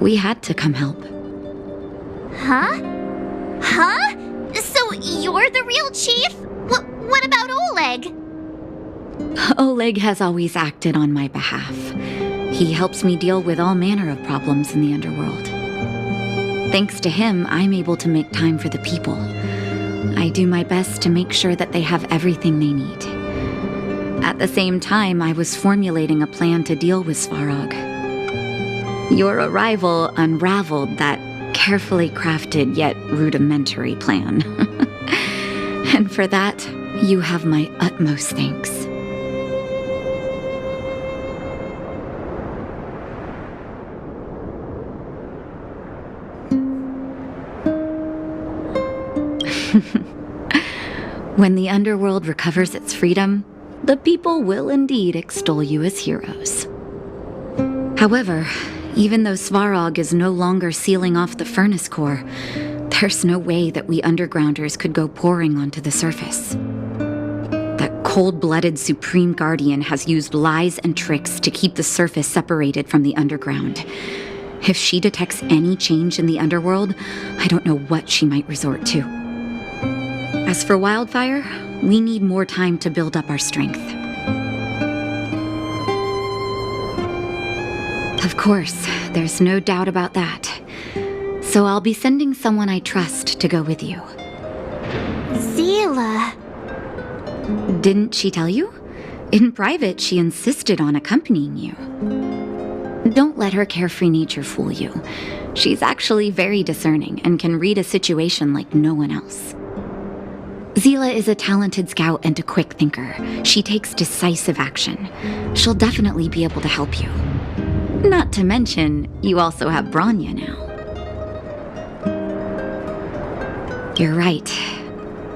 We had to come help. Huh? Huh? So you're the real chief? What about Oleg? Oleg has always acted on my behalf. He helps me deal with all manner of problems in the underworld. Thanks to him, I'm able to make time for the people. I do my best to make sure that they have everything they need. At the same time, I was formulating a plan to deal with Svarog. Your arrival unraveled that carefully crafted yet rudimentary plan. And for that, you have my utmost thanks. When the underworld recovers its freedom, the people will indeed extol you as heroes. However, even though Svarog is no longer sealing off the furnace core, there's no way that we undergrounders could go pouring onto the surface. That cold-blooded Supreme Guardian has used lies and tricks to keep the surface separated from the underground. If she detects any change in the underworld, I don't know what she might resort to. As for Wildfire, we need more time to build up our strength. Of course, there's no doubt about that. So I'll be sending someone I trust to go with you. Zila. Didn't she tell you? In private, she insisted on accompanying you. Don't let her carefree nature fool you. She's actually very discerning and can read a situation like no one else. Zila is a talented scout and a quick thinker. She takes decisive action. She'll definitely be able to help you. Not to mention, you also have Branya now. You're right.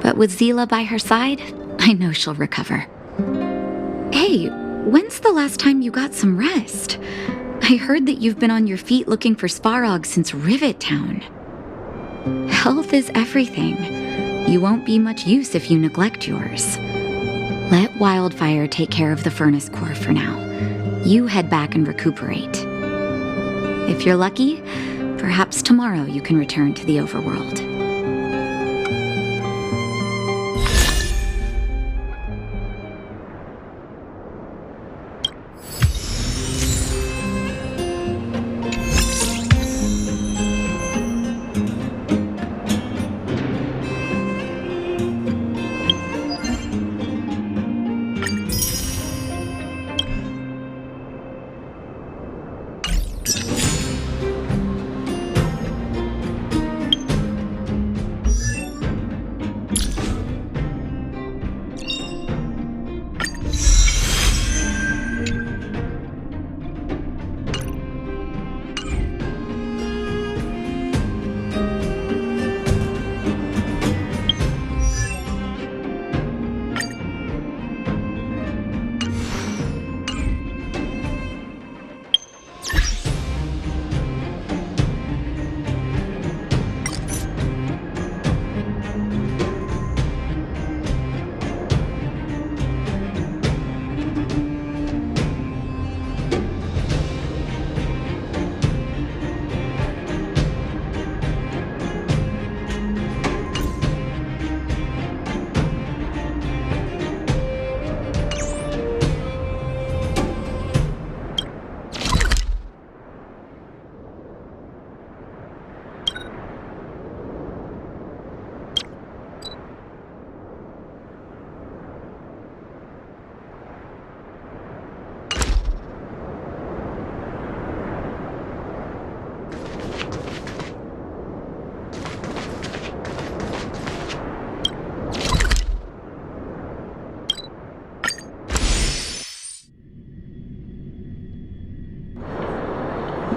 But with Zila by her side, I know she'll recover. Hey, when's the last time you got some rest? I heard that you've been on your feet looking for Svarog since Rivet Town. Health is everything. You won't be much use if you neglect yours. Let Wildfire take care of the furnace core for now. You head back and recuperate. If you're lucky, perhaps tomorrow you can return to the overworld.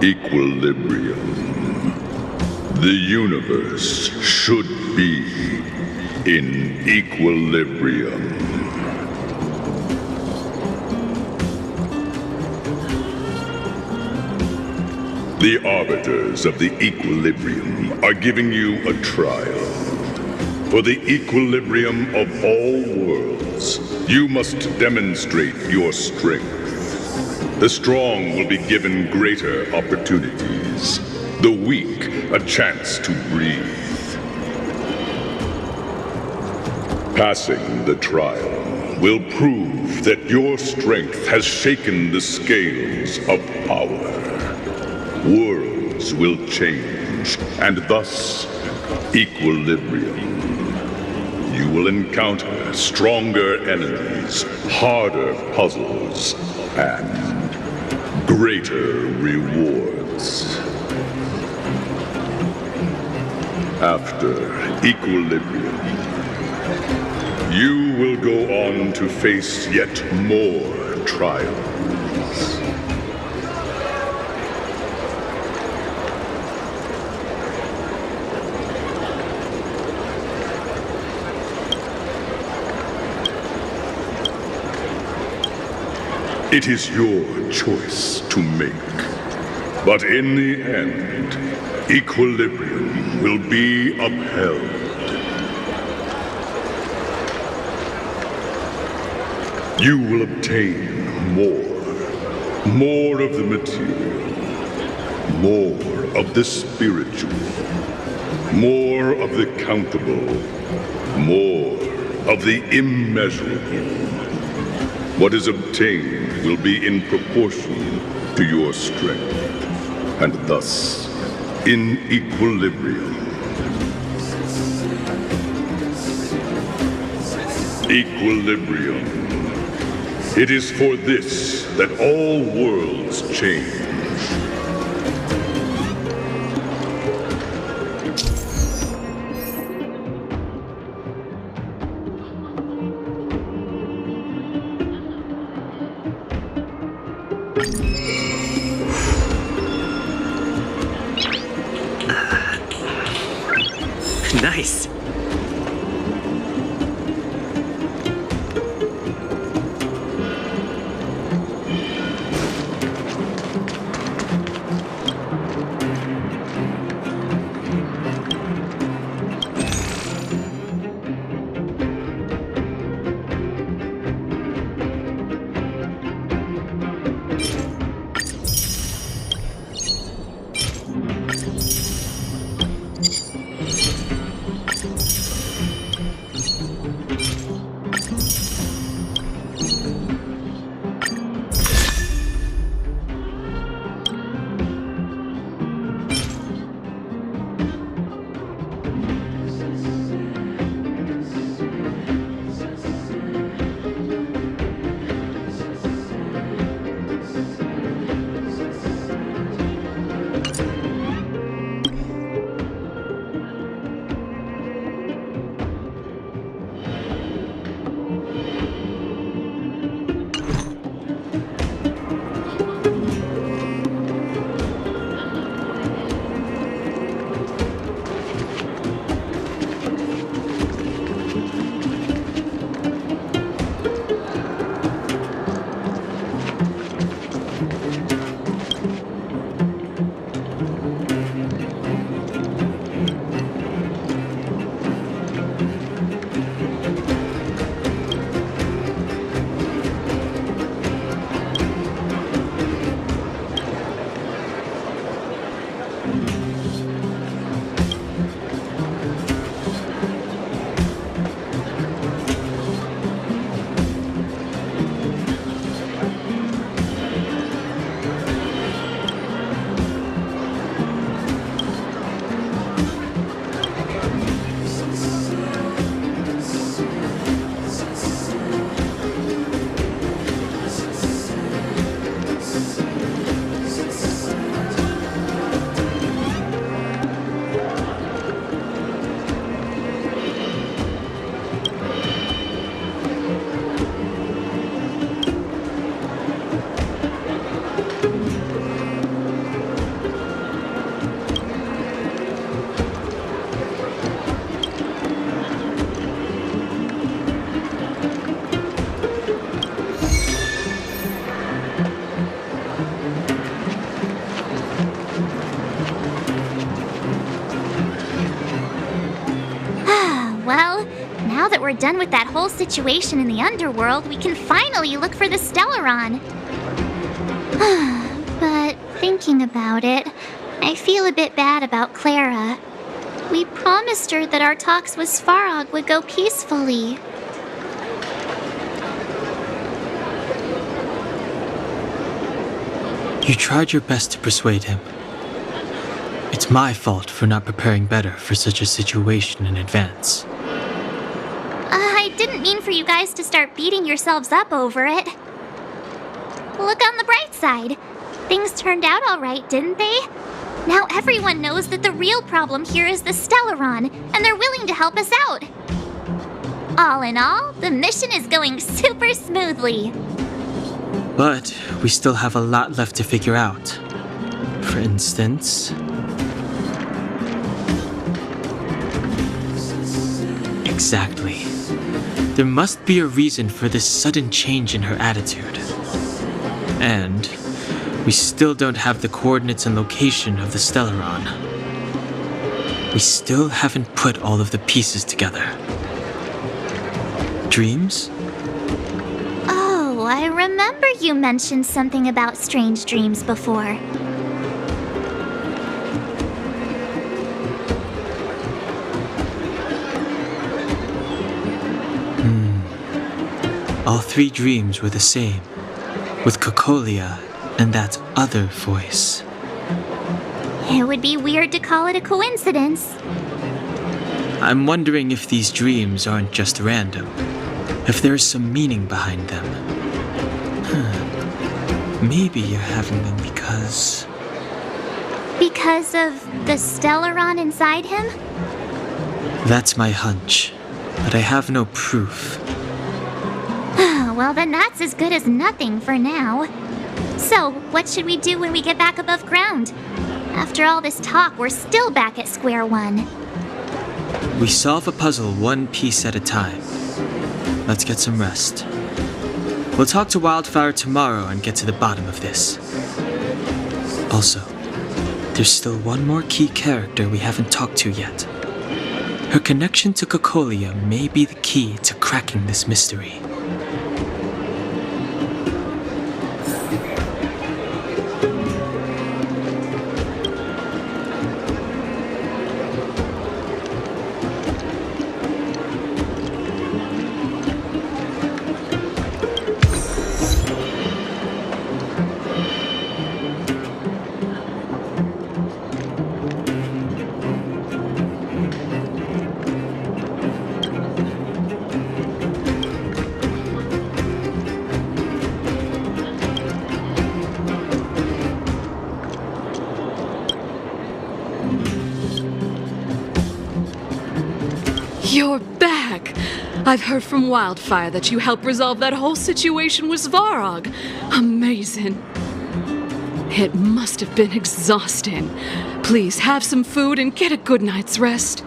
Equilibrium. The universe should be in equilibrium. The arbiters of the equilibrium are giving you a trial. For the equilibrium of all worlds, you must demonstrate your strength. The strong will be given greater opportunities. The weak, a chance to breathe. Passing the trial will prove that your strength has shaken the scales of power. Worlds will change, and thus, equilibrium. You will encounter stronger enemies, harder puzzles, and greater rewards. After equilibrium, you will go on to face yet more trials. It is your choice to make. But in the end, equilibrium will be upheld. You will obtain more of the material, more of the spiritual, more of the countable, more of the immeasurable. What is obtained will be in proportion to your strength, and thus in equilibrium. Equilibrium. It is for this that all worlds change. Nice. Well, now that we're done with that whole situation in the underworld, we can finally look for the Stellaron. But thinking about it, I feel a bit bad about Clara. We promised her that our talks with Svarog would go peacefully. You tried your best to persuade him. It's my fault for not preparing better for such a situation in advance. I didn't mean for you guys to start beating yourselves up over it. Look on the bright side. Things turned out all right, didn't they? Now everyone knows that the real problem here is the Stellaron, and they're willing to help us out. All in all, the mission is going super smoothly. But we still have a lot left to figure out. For instance... Exactly. There must be a reason for this sudden change in her attitude. And we still don't have the coordinates and location of the Stellaron. We still haven't put all of the pieces together. Dreams? Oh, I remember you mentioned something about strange dreams before. All three dreams were the same, with Cocolia and that other voice. It would be weird to call it a coincidence. I'm wondering if these dreams aren't just random, if there's some meaning behind them. Maybe you're having them because... Because of the Stellaron inside him? That's my hunch, but I have no proof. Well, then that's as good as nothing for now. So, what should we do when we get back above ground? After all this talk, we're still back at square one. We solve a puzzle one piece at a time. Let's get some rest. We'll talk to Wildfire tomorrow and get to the bottom of this. Also, there's still one more key character we haven't talked to yet. Her connection to Cocolia may be the key to cracking this mystery. You're back! I've heard from Wildfire that you helped resolve that whole situation with Svarog. Amazing. It must have been exhausting. Please have some food and get a good night's rest.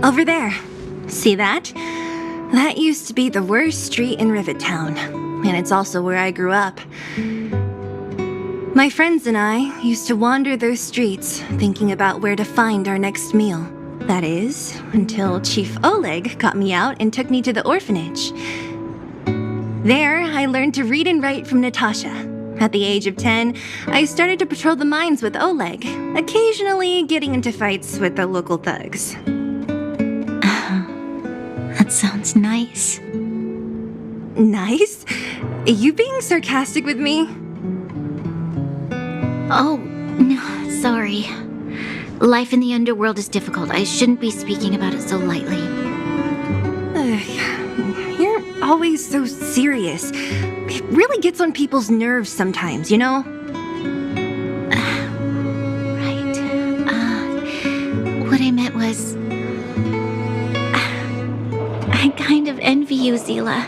Over there. See that? That used to be the worst street in Rivet Town, and it's also where I grew up. My friends and I used to wander those streets, thinking about where to find our next meal. That is, until Chief Oleg got me out and took me to the orphanage. There, I learned to read and write from Natasha. At the age of 10, I started to patrol the mines with Oleg, occasionally getting into fights with the local thugs. That sounds nice. Nice? Are you being sarcastic with me? Oh, no, sorry. Life in the underworld is difficult. I shouldn't be speaking about it so lightly. You're always so serious. It really gets on people's nerves sometimes, you know? Right. What I meant was... I kind of envy you, Zila.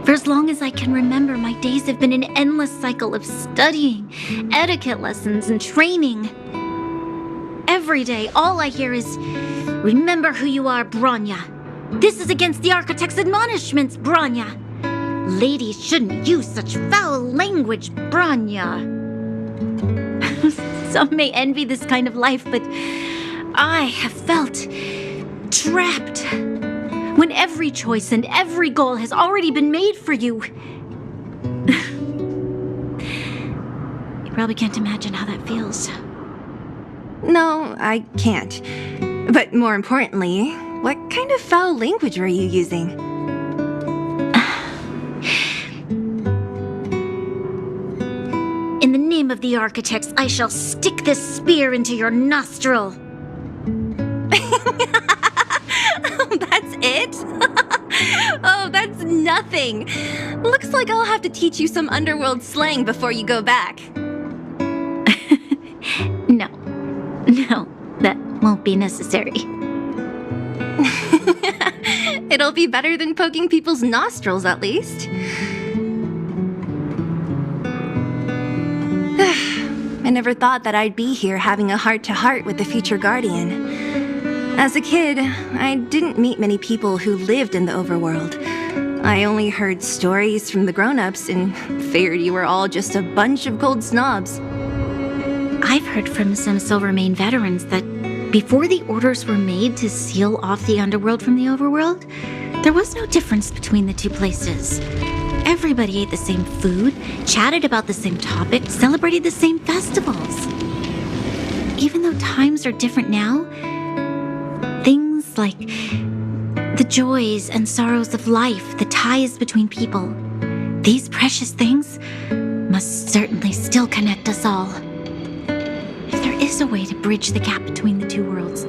For as long as I can remember, my days have been an endless cycle of studying, etiquette lessons, and training. Every day, all I hear is, "Remember who you are, Bronya. This is against the Architect's admonishments, Bronya. Ladies shouldn't use such foul language, Bronya." Some may envy this kind of life, but I have felt trapped. When every choice and every goal has already been made for you. You probably can't imagine how that feels. No, I can't. But more importantly, what kind of foul language were you using? In the name of the Architects, I shall stick this spear into your nostril. That's it? Oh, that's nothing. Looks like I'll have to teach you some underworld slang before you go back. No, that won't be necessary. It'll be better than poking people's nostrils, at least. I never thought that I'd be here having a heart-to-heart with the future Guardian. As a kid, I didn't meet many people who lived in the overworld. I only heard stories from the grown-ups and figured you were all just a bunch of cold snobs. I've heard from some Silvermane veterans that before the orders were made to seal off the underworld from the overworld, there was no difference between the two places. Everybody ate the same food, chatted about the same topics, celebrated the same festivals. Even though times are different now, things like the joys and sorrows of life, the ties between people, these precious things must certainly still connect us all. If there is a way to bridge the gap between the two worlds,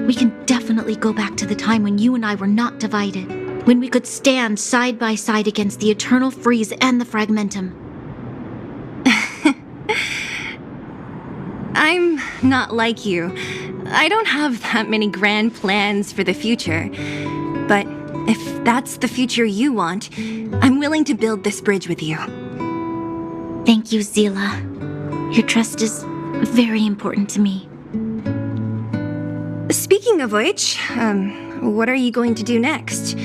we can definitely go back to the time when you and I were not divided. when we could stand side by side against the eternal freeze and the fragmentum. I'm not like you. I don't have that many grand plans for the future. But if that's the future you want, I'm willing to build this bridge with you. Thank you, Zila. Your trust is very important to me. Speaking of which, what are you going to do next?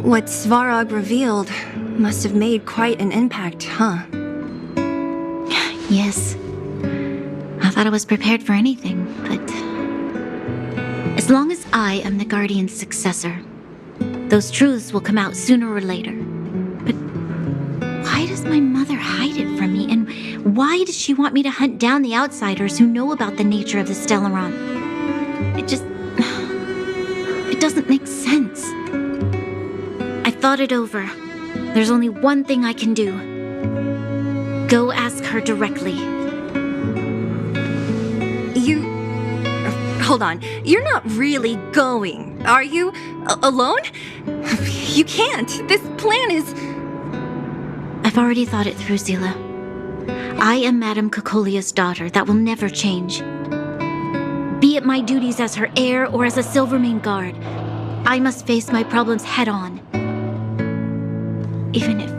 What Svarog revealed must have made quite an impact, huh? Yes. I thought I was prepared for anything, but... as long as I am the Guardian's successor, those truths will come out sooner or later. But why does my mother hide it from me? And why does she want me to hunt down the outsiders who know about the nature of the Stellaron? It doesn't make sense. I thought it over. There's only one thing I can do. Go ask her directly. Hold on. You're not really going, are you? Alone? You can't. This plan is... I've already thought it through, Zila. I am Madame Cocolia's daughter. That will never change. Be it my duties as her heir or as a Silvermane guard, I must face my problems head on. Even if...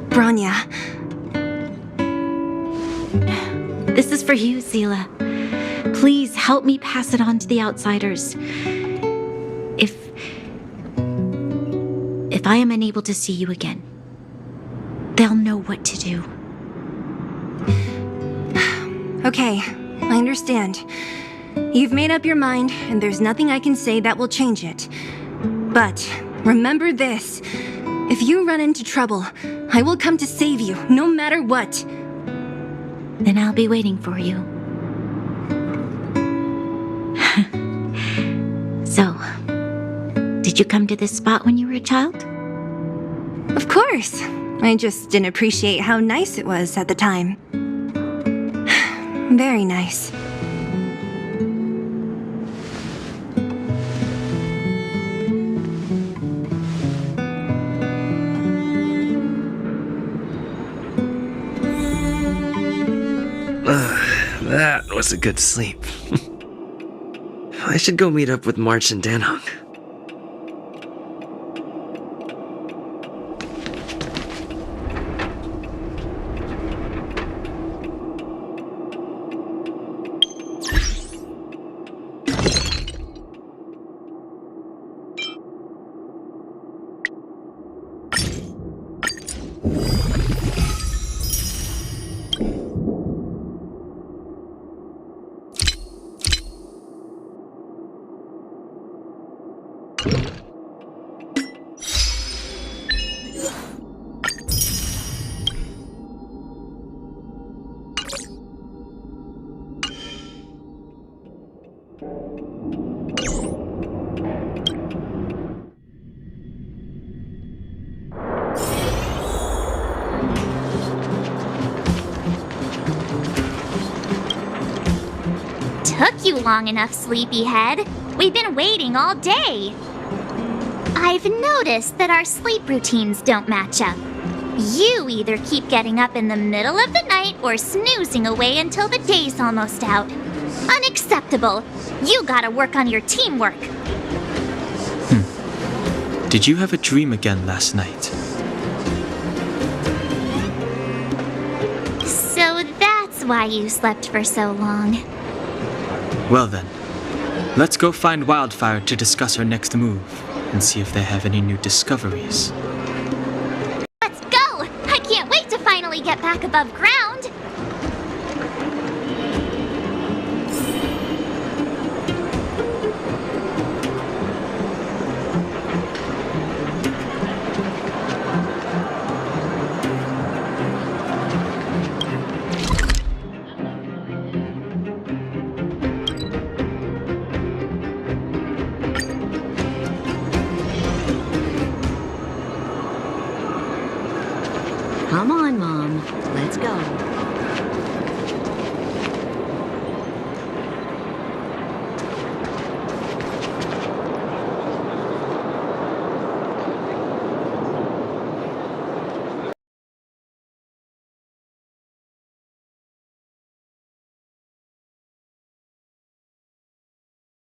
Bronya. This is for you, Zila. Please help me pass it on to the outsiders. If I am unable to see you again, they'll know what to do. Okay, I understand. You've made up your mind, and there's nothing I can say that will change it. But remember this. If you run into trouble, I will come to save you, no matter what. Then I'll be waiting for you. So, did you come to this spot when you were a child? Of course. I just didn't appreciate how nice it was at the time. Very nice. That was a good sleep. I should go meet up with March and Danhong. Took you long enough, sleepyhead. We've been waiting all day. I've noticed that our sleep routines don't match up. You either keep getting up in the middle of the night or snoozing away until the day's almost out. Unacceptable. You gotta work on your teamwork. Did you have a dream again last night? So that's why you slept for so long. Well then, let's go find Wildfire to discuss our next move and see if they have any new discoveries. Let's go! I can't wait to finally get back above ground!